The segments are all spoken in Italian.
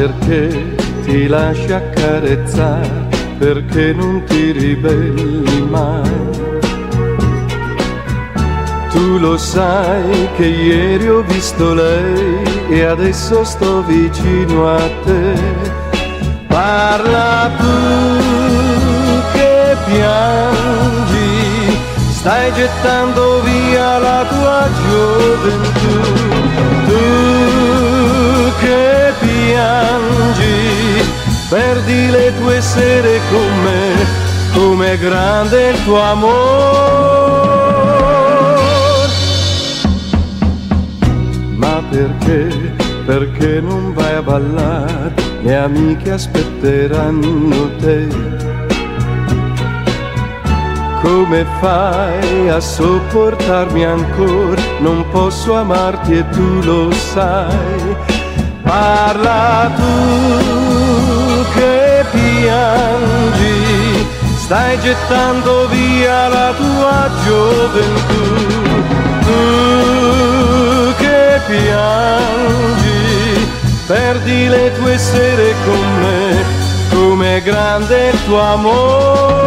perché ti lasci accarezzare, perché non ti ribelli mai. Tu lo sai che ieri ho visto lei e adesso sto vicino a te. Parla tu che piangi, stai gettando via la tua gioventù. Tu che piangi, perdi le tue sere con me, com'è grande il tuo amore. Ma perché, perché non vai a ballare, le amiche aspetteranno te. Come fai a sopportarmi ancora, non posso amarti e tu lo sai. Parla tu che piangi, stai gettando via la tua gioventù. Tu che piangi, perdi le tue sere con me, com'è grande il tuo amore.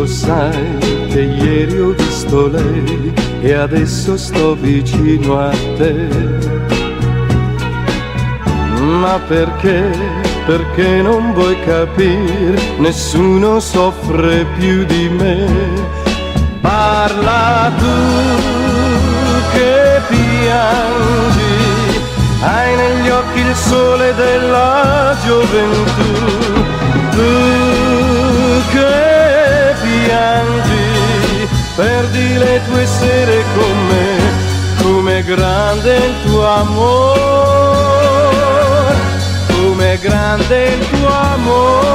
Sai che ieri ho visto lei e adesso sto vicino a te. Ma perché, perché non vuoi capire, nessuno soffre più di me. Parla tu che piangi, hai negli occhi il sole della gioventù. Tu che piangi, perdi le tue sere con me, com'è grande il tuo amore, com'è grande il tuo amore.